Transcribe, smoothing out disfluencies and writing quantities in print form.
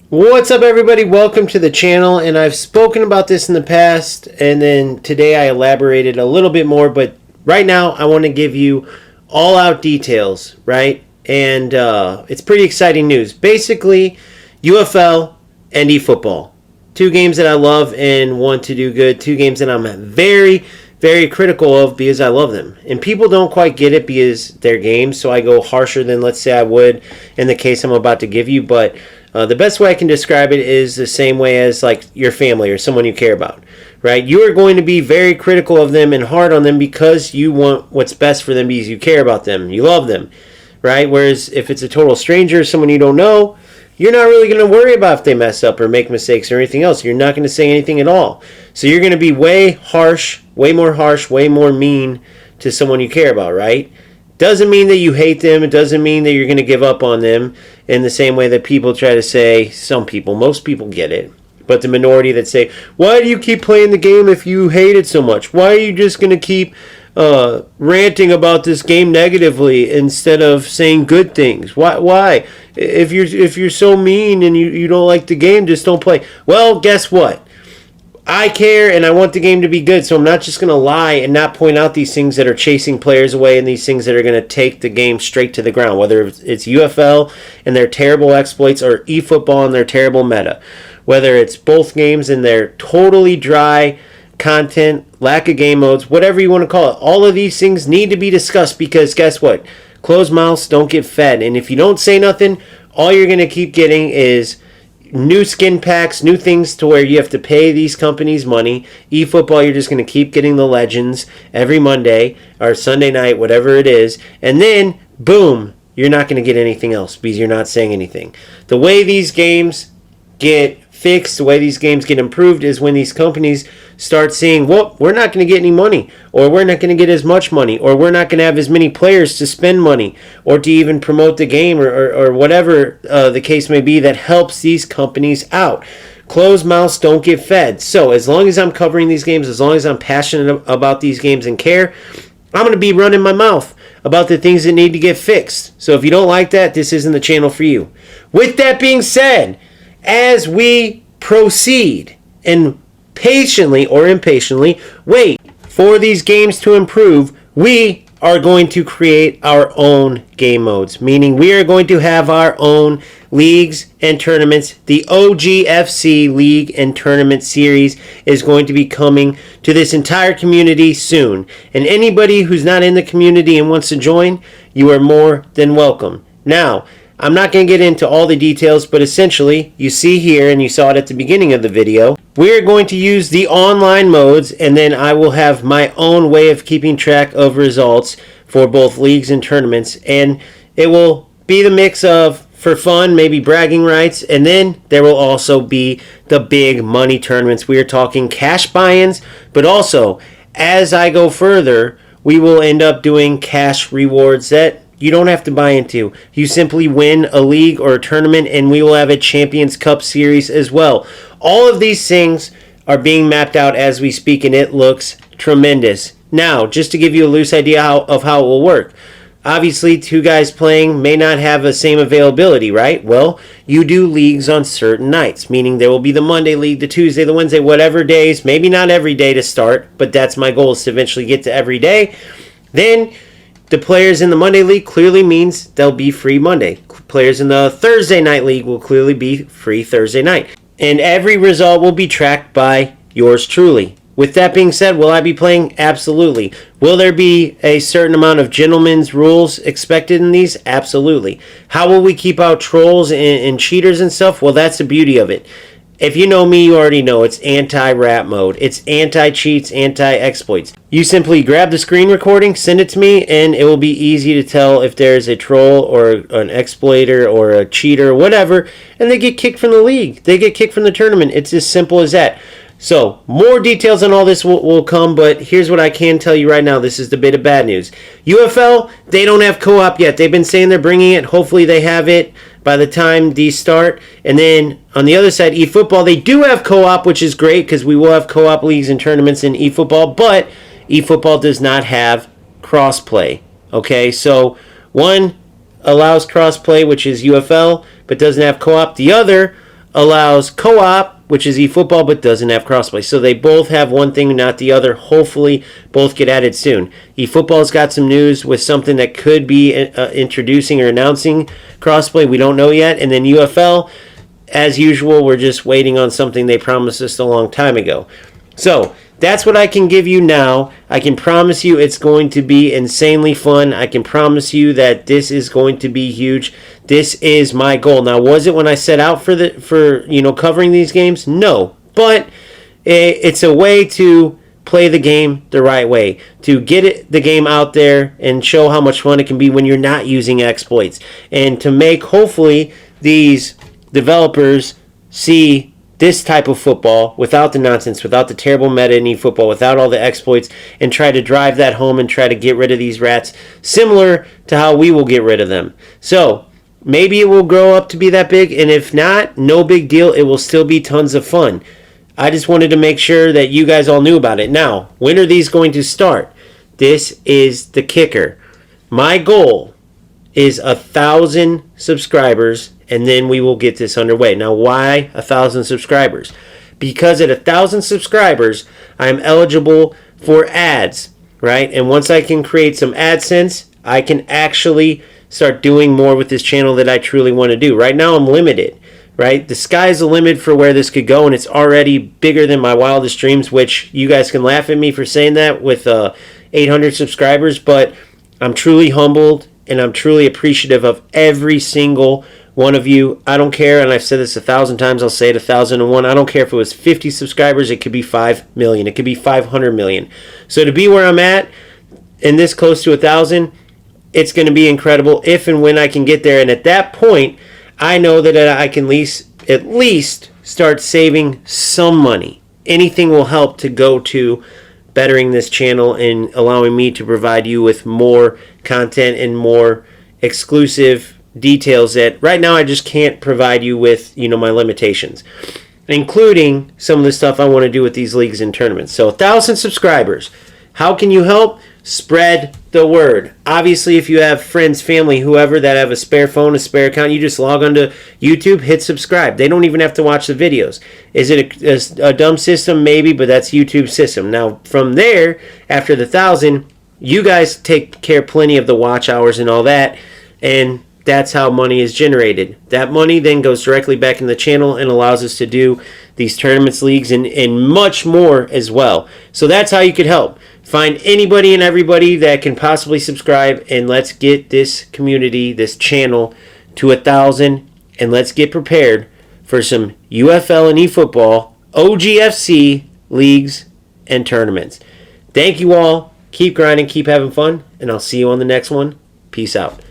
What's up, everybody? Welcome to the channel. And I've spoken about this in the past, and then today I elaborated a little bit more, but right now I want to give you all out details, right? And it's pretty exciting news. Basically, UFL and eFootball, two games that I love and want to do good, two games that I'm very critical of because I love them. And people don't quite get it because they're games, so I go harsher than, let's say, I would in the case I'm about to give you. But the best way I can describe it is the same way as like your family or someone you care about, right? You are going to be very critical of them and hard on them because you want what's best for them because you care about them, you love them, right? Whereas if it's a total stranger, someone you don't know, you're not really going to worry about if they mess up or make mistakes or anything else. You're not going to say anything at all. So you're going to be way more harsh, way more mean to someone you care about, right? Doesn't mean that you hate them. It doesn't mean that you're going to give up on them in the same way that people try to say. Most people get it. But the minority that say, why do you keep playing the game if you hate it so much? Why are you just going to keep ranting about this game negatively instead of saying good things? Why? If you're so mean and you don't like the game, just don't play. Well, guess what? I care and I want the game to be good, so I'm not just going to lie and not point out these things that are chasing players away and these things that are going to take the game straight to the ground, whether it's UFL and their terrible exploits or eFootball and their terrible meta, whether it's both games and their totally dry content, lack of game modes, whatever you want to call it. All of these things need to be discussed because guess what? Closed mouths don't get fed, and if you don't say nothing, all you're going to keep getting is new skin packs, new things to where you have to pay these companies money. eFootball, you're just going to keep getting the legends every Monday or Sunday night, whatever it is. And then, boom, you're not going to get anything else because you're not saying anything. The way these games get fixed, the way these games get improved is when these companies start saying, well, we're not going to get any money, or we're not going to get as much money, or we're not going to have as many players to spend money, or to even promote the game, or whatever the case may be that helps these companies out. Closed mouths don't get fed. So as long as I'm covering these games, as long as I'm passionate about these games and care, I'm going to be running my mouth about the things that need to get fixed. So if you don't like that, this isn't the channel for you. With that being said, as we proceed and patiently or impatiently wait for these games to improve, we are going to create our own game modes, meaning we are going to have our own leagues and tournaments. The OGFC League and Tournament Series is going to be coming to this entire community soon. And anybody who's not in the community and wants to join, you are more than welcome. Now, I'm not going to get into all the details, but essentially, you see here, and you saw it at the beginning of the video, we're going to use the online modes, and then I will have my own way of keeping track of results for both leagues and tournaments, and it will be the mix of, for fun, maybe bragging rights, and then there will also be the big money tournaments. We are talking cash buy-ins, but also, as I go further, we will end up doing cash rewards that you don't have to buy into. You simply win a league or a tournament, and we will have a Champions Cup series as well. All of these things are being mapped out as we speak, and it looks tremendous. Now, just to give you a loose idea of how it will work. Obviously, two guys playing may not have the same availability, right? Well, you do leagues on certain nights, meaning there will be the Monday league, the Tuesday, the Wednesday, whatever days. Maybe not every day to start, but that's my goal, is to eventually get to every day. Then the players in the Monday League clearly means they'll be free Monday. Players in the Thursday Night League will clearly be free Thursday night. And every result will be tracked by yours truly. With that being said, will I be playing? Absolutely. Will there be a certain amount of gentlemen's rules expected in these? Absolutely. How will we keep out trolls and cheaters and stuff? Well, that's the beauty of it. If you know me, you already know it's anti-rat mode. It's anti-cheats, anti-exploits. You simply grab the screen recording, send it to me, and it will be easy to tell if there's a troll or an exploiter or a cheater or whatever, and they get kicked from the league. They get kicked from the tournament. It's as simple as that. So, more details on all this will come, but here's what I can tell you right now. This is the bit of bad news. UFL, they don't have co-op yet. They've been saying they're bringing it. Hopefully they have it by the time these start. And then on the other side, eFootball, they do have co-op, which is great because we will have co-op leagues and tournaments in eFootball, but eFootball does not have cross-play. Okay, so one allows cross-play, which is UFL, but doesn't have co-op. The other allows co-op, which is eFootball, but doesn't have crossplay. So they both have one thing, not the other. Hopefully, both get added soon. eFootball's got some news with something that could be introducing or announcing crossplay. We don't know yet. And then UFL, as usual, we're just waiting on something they promised us a long time ago. So that's what I can give you now. I can promise you it's going to be insanely fun. I can promise you that this is going to be huge. This is my goal. Now, was it when I set out for covering these games? No, but it's a way to play the game the right way, to get the game out there and show how much fun it can be when you're not using exploits, and to make hopefully these developers see this type of football without the nonsense, without the terrible meta in eFootball, without all the exploits, and try to drive that home and try to get rid of these rats, similar to how we will get rid of them. So maybe it will grow up to be that big, and if not, no big deal. It will still be tons of fun. I just wanted to make sure that you guys all knew about it. Now, when are these going to start? This is the kicker. My goal is 1,000 subscribers, and then we will get this underway. Now, why 1,000 subscribers? Because at 1,000 subscribers, I'm eligible for ads, right? And once I can create some AdSense, I can actually start doing more with this channel that I truly want to do. Right now, I'm limited, right? The sky's the limit for where this could go, and it's already bigger than my wildest dreams, which you guys can laugh at me for saying that with 800 subscribers, but I'm truly humbled, and I'm truly appreciative of every single one of you. I don't care, and I've said this 1,000 times, I'll say it 1,001. I don't care if it was 50 subscribers, it could be 5 million, it could be 500 million. So to be where I'm at, and this close to 1,000, it's going to be incredible if and when I can get there. And at that point, I know that I can at least start saving some money. Anything will help to go to bettering this channel and allowing me to provide you with more content and more exclusive details that right now I just can't provide you with, my limitations, including some of the stuff I want to do with these leagues and tournaments. So 1,000 subscribers. How can you help? Spread the word. Obviously, if you have friends, family, whoever that have a spare phone, a spare account, you just log onto YouTube, hit subscribe. They don't even have to watch the videos. Is it a dumb system? Maybe, but that's YouTube's system. Now, from there, after the 1,000, you guys take care plenty of the watch hours and all that, and that's how money is generated. That money then goes directly back in the channel and allows us to do these tournaments, leagues, and much more as well. So that's how you could help. Find anybody and everybody that can possibly subscribe, and let's get this community, this channel, to 1,000, and let's get prepared for some UFL and eFootball, OGFC leagues and tournaments. Thank you all. Keep grinding, keep having fun, and I'll see you on the next one. Peace out.